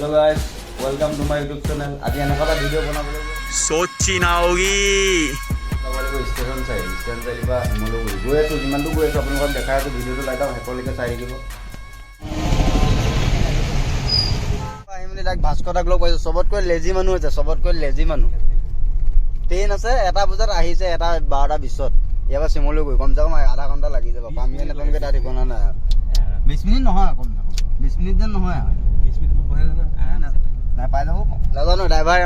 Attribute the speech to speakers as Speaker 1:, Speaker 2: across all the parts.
Speaker 1: Hello guys welcome to my YouTube channel आज এনেকুৱা এটা ভিডিও বনাবলৈ
Speaker 2: सोची ना होगी
Speaker 1: ষ্টেচন চাই বা হিমলগুৰি গৈ আছোঁ যিমানটো গৈ আছোঁ আপোনালোকক দেখাই আছোঁ ভিডিঅ'টো লাইক আৰু শেষলৈকে চাই থাকিব আহিমেলি তাক ভাস্কৰদাক লগ পাইছোঁ চবতকৈ লেজি মানুহ আছে চবতকৈ লেজি মানুহ ট্ৰেইন আছে 1 বজাত আহিছে 12:20 ইয়াৰ পৰা শিমলুগুৰি কমচে কম আধা ঘণ্টা লাগি যাব পামগে নেপামগে তাৰ ঠিকনা নাই 20 মিনিট নহয় কম 20 মিনিট যেন নহয় 20 মিনিট বহে নাই পাই যাব নাজানো ড্ৰাইভাৰ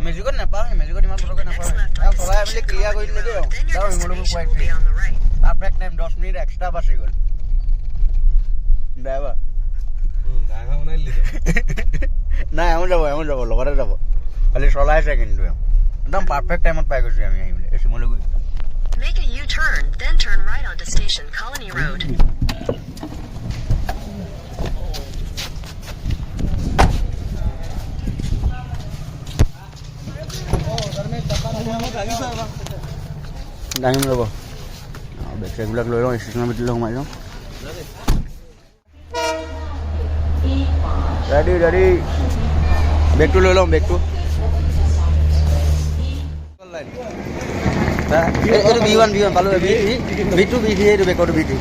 Speaker 1: মেজিকত নাপাওঁ মেজিকত ইমান পটকৈ নাপাওঁ চলাই মেলি ক্লিয়াৰ কৰি দিলে দেই তাৰ শিমলুগুৰি পোৱাই তাৰ ব্ৰেক টাইম 10 মিনিট এক্সট্ৰা বাচি গ'ল ড্ৰাইভাৰ বনাই দিলে নাই এওঁ যাব লগতে যাব খালি চলাইছে কিন্তু একদম পাৰফেক্ট টাইমত পাই গৈছোঁ আমি আহিবলৈ এই Simaluguri
Speaker 3: Make a U-turn, then turn right onto Station Colony Road.
Speaker 1: দাঙিম ৰ'ব বেগ চেগবিলাক লৈ লওঁ ষ্টেচনৰ ভিতৰলৈ সোমাই যাওঁ ৰেডি বেগটো লৈ লওঁ বেগটো এইটো B1 পালোঁ B2 এইটো বেগৰটো B2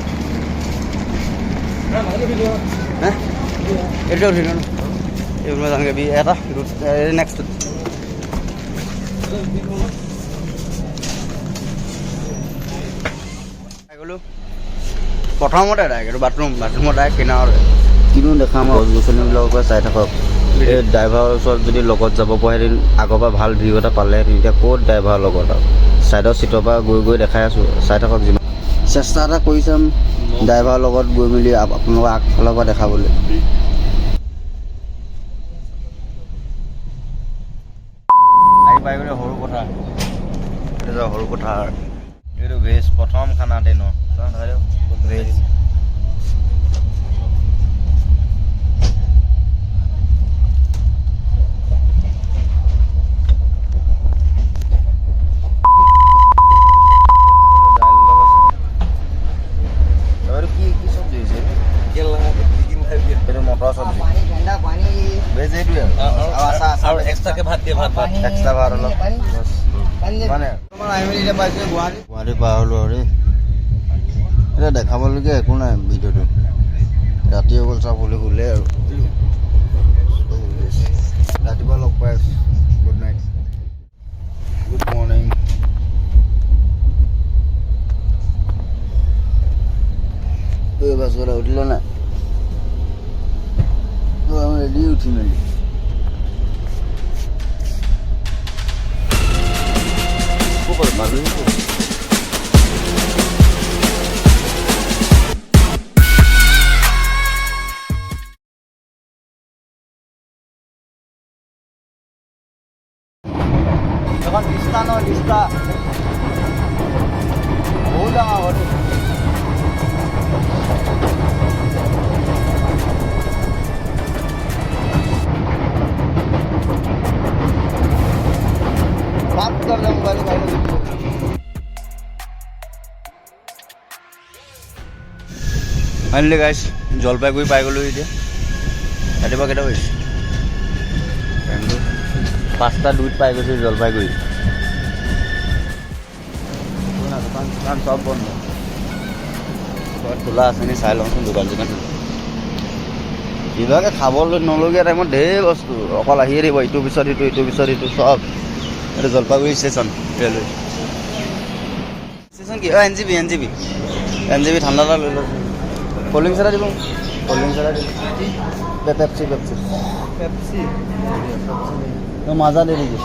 Speaker 1: এইটো উঠিলোঁ ন এইবোৰ যামগৈ বি এটা নেক্সট গ'লোঁ প্ৰথমতে ডাইৰেক্ট এইটো বাথৰুমত ডাইৰেক্ট কিনাৰত কিনো দেখাম গছ গছনিবিলাকৰ পৰা চাই থাকক এই ড্ৰাইভাৰৰ ওচৰত যদি লগত যাব পৰা এদিন আগৰ পৰা ভাল ভিউ এটা পালে এতিয়া ক'ত ড্ৰাইভাৰৰ লগত আৰু ছাইডৰ চিটৰ পৰা গৈ দেখাই আছোঁ চাই থাকক যিমান চেষ্টা এটা কৰি চাম ড্ৰাইভাৰৰ লগত গৈ মেলি আপোনালোকৰ আগফালৰ পৰা দেখাবলৈ আহি পাই গ'লে সৰু পথাৰ এইটো সৰু পথাৰ এইটো ভেজ প্ৰথম খানাতে ন ভেজ মটৰ চব্জি ভেজ এইটোৱে আৰু এক্সট্ৰাকৈ ভাত দিয়ে ভাত এক্সট্ৰা ভাত অলপ মানে আহি মেলি এতিয়া পাইছোঁ গুৱাহাটী পাৰ হ'লোঁ আৰু এতিয়া দেখাবলগীয়া একো নাই ভিডিঅ'টো ৰাতি হৈ গ'ল চাবলৈ শুলে আৰু ৰাতিপুৱা লগ পাই আছোঁ গুড নাইট গুড মৰ্ণিং বাছৰ উঠিলে নাই ৰেডি উঠি মেলি এখন লিষ্টা ন লিষ্টা বহুত ডাঙৰ হ'ল ফাইনেলি গাইছ জলপাইগুৰি পাই গ'লোঁ এতিয়া ৰাতিপুৱা কেইটা হৈছে 5:02 পাই গৈছোঁ জলপাইগুৰি দোকান চব বন্ধ খোলা আছে নি চাই লওঁচোন দোকান কিবাকৈ খাবলৈ নলগীয়া টাইমত ঢেৰ বস্তু অকল আহিয়ে থাকিব ইটোৰ পিছত ইটো চব এইটো জলপাইগুৰি ষ্টেচন ৰেলৱে ষ্টেচন কি এন জি বি ঠাণ্ডা এটা লৈ লওঁ কোল্ড ড্ৰিংকছ এটা দিব পেপচি মাজা দে দিবি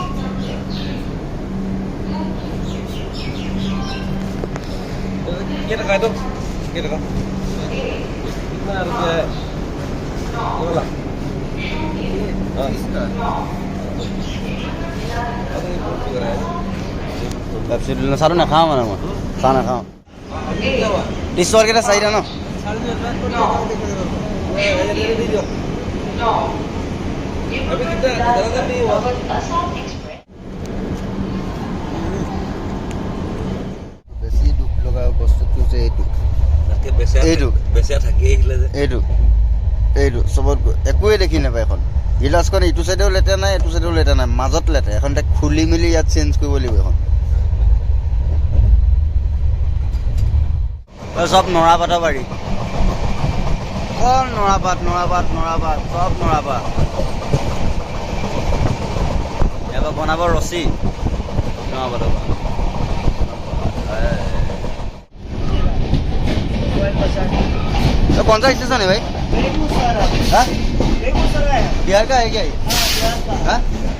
Speaker 1: পেপচি দিলে চাহটো নাখাওঁ মানে মই চাহ নাখাওঁ 30 টকাৰকেইটা 4টা ন বেছি দুখ লগা বস্তুটো যে এইটো এইটো এইটো চবত একোৱে দেখি নাপায় এখন গিলাচখন ইটো চাইডেও লেতেৰা নাই এইটো চাইডেও লেতেৰা নাই মাজত লেতেৰা এখন তাক খুলি মেলি ইয়াত চেঞ্জ কৰিব লাগিব এখন চব নৰাপাতৰ বাৰী অকল নৰাপাত চব নৰাপাত ইয়াৰ পৰা বনাব ৰছী নৰাপাতৰ পৰা तो कौन सा स्टेशन है भाई हाँ? बिहार का है क्या ये हाँ?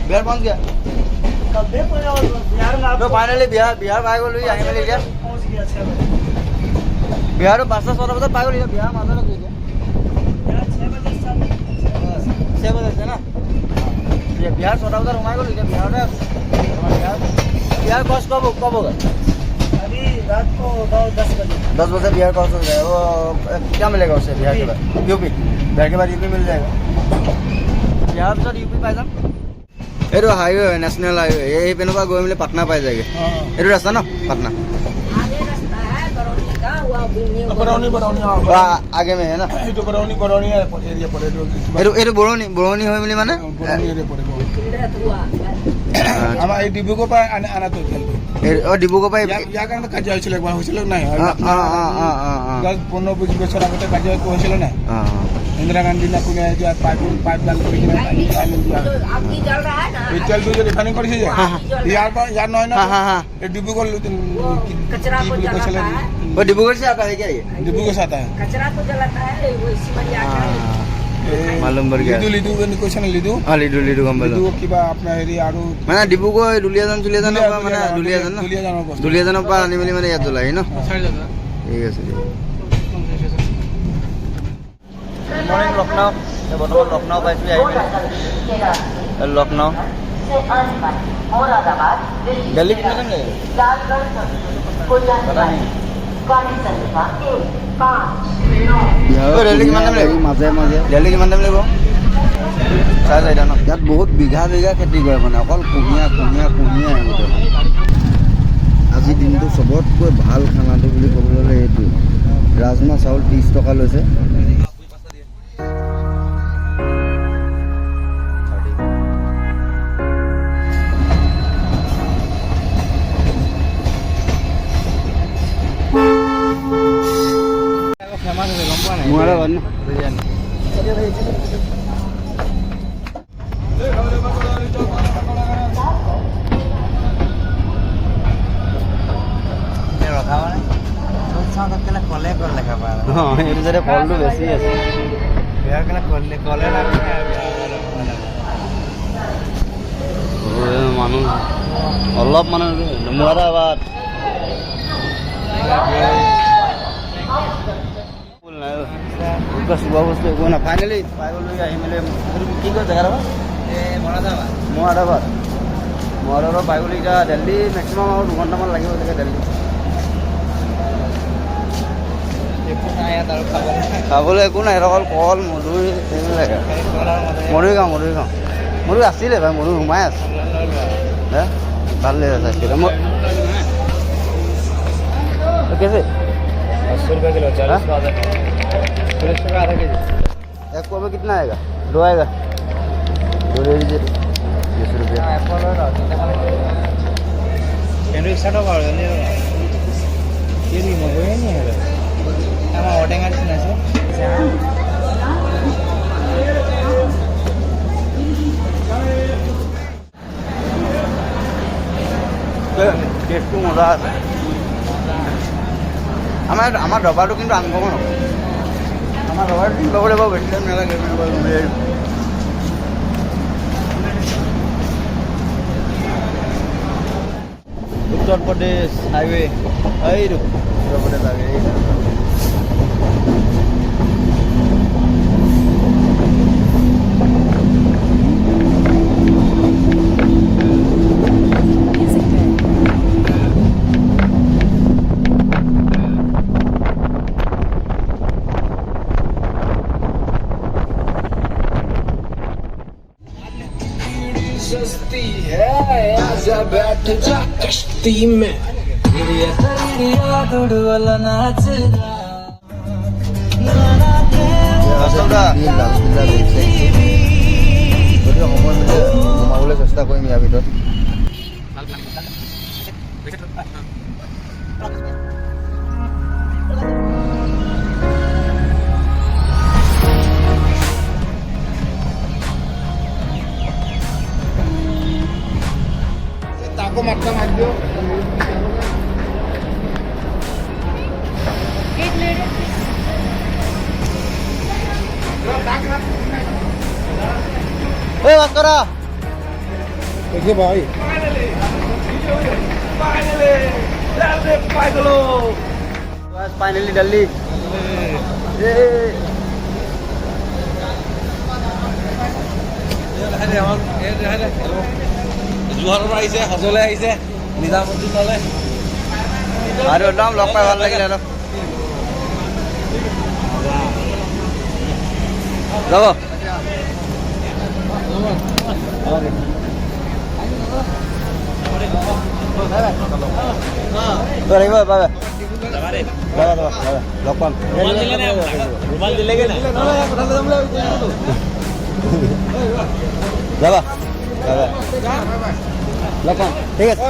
Speaker 1: बिहार पहुँच गया तो फाइनली बिहार पाई गल आगे मिली क्या बिहार 5টা 6টা बजे पाई गल बिहार माता लग गया 6 बजे से ना बिहार 6টা बजे रुमाई गल बिहार कॉस्ट कब होगा
Speaker 4: अभी रात को 10
Speaker 1: बजे बिहार क्रॉस हो जाएगा वो क्या मिलेगा उससे बिहार के बाद यूपी बिहार के बाद यूपी मिल जाएगा बिहार के साथ यूपी पाई जाम এইটো হাইৱে নেশ্যনেল হাইৱে এই পিনৰ পৰা গৈ মেলি পাটনা পাই যায়গৈ এইটো ৰাস্তা ন পাটনা आगे में है ना এইটো বৰৌনি হৈ মেলি মানে
Speaker 4: আমাৰ এই ডিব্ৰুগড় পৰা আনা তো
Speaker 1: ডিব্ৰুগড় পৰা
Speaker 4: ইয়াৰ কাৰণে কাজিয়া হৈছিল একবাৰ হৈছিল নাই 15-20 বছৰ আগতে কাজিয়া হৈছিল নাই इंदिरा गांधी ने पुणे पाइप डाल कर तेल जो रिफाइनिंग कर यार नय ना ये डिब्रूगढ़
Speaker 1: वो डिब्रूगढ़ से आता है क्या ये
Speaker 4: डिब्रूगढ़ से आता है
Speaker 5: कचरा तो जलाता है वो इसी में आता है
Speaker 1: मालूम पड़ गया
Speaker 4: लिदु क्वेश्चन लिदु
Speaker 1: हां लिदु गंबल
Speaker 4: लिदु किबा अपना हेरी आरो
Speaker 1: माने डिब्रूगढ़ दुलियाजान माने दुलियाजान पर आनी मिली माने याद জ্বলাই ন ঠিক আছে मॉर्निंग लखनऊ बर्तमान लखनऊ पासी लखनऊ दिल्ली कितना टाइम लगेगा पता नहीं दिल्ली कितना टाइम लगेगा মাজে दिल्ली कितना टाइम লাগিব 4-4টা ন ইয়াত বহুত বিঘা খেতি কৰে মানে অকল কুঁহিয়া গোটেই আজি দিনটো চবতকৈ ভাল খানাটো বুলি ক'বলৈ হ'লে এইটো ৰাজমা চাউল 30 টকা লৈছে मुहारा बन ফলটো বেছি আছে মানুহ অলপ মানুহ মুৰাদাবাদ চোৱা বস্তু একো নাই ফাইনেলি পাই গ'লো আহি মেলি কি কয় জেগাটো মৰাদাবাদ পাই গ'লো এতিয়া দিল্লী মেক্সিমাম আৰু 2 ঘণ্টামান লাগিব চাগে দিল্লী খাবলৈ একো নাই অকল কল মধুৰি এইবিলাকে মধুৰি আছিলে ভাই মধুৰি সোমাই আছে ভাল লাগে চাইছিলে মই कैसे 80 रुपये किलो 40 का आधा के जी एक को में कितना आएगा 2 आएगा 2 ले लीजिए 20 रुपया ये नहीं मगो नहीं है हम ऑर्डर करना है टेस्ट मजा আছে আমার রবারটো কিন্তু আনকমন হবে আমার রবারটো কিনব লাগিব বেছি টাইম নালাগে उत्तर प्रदेश हाईवे उत्तर प्रदेश हाईवे
Speaker 6: बैठ जा कश्ती में
Speaker 1: যদি সময় মিলে সোমাবলৈ চেষ্টা কৰিম ইয়াৰ ভিতৰত।
Speaker 4: তাকো মাত্ৰা মাৰি দিওঁ
Speaker 1: এই ভাস্কৰা
Speaker 4: দেখি ভাই
Speaker 1: ফাইনেলি দিল্লী
Speaker 7: যোৰহাটৰ পৰা আহিছে, হাজোলৈ আহিছে, নিজামুদ্দিন তালৈ।
Speaker 1: আৰু একদম লগ পাই ভাল লাগিলে অলপ যাব আহিব বাবে লগ পাম
Speaker 7: মোবাইল দিলেগে নাই?
Speaker 1: যাবা লগ পাম ঠিক আছে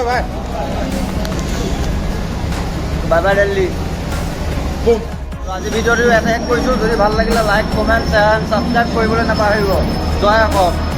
Speaker 1: বাই বাই দিল্লী আজি ভিডিঅ'টো এটা শেষ কৰিছোঁ। যদি ভাল লাগিলে like comment share and subscribe কৰিবলৈ নাপাহৰিব। জয় অসম।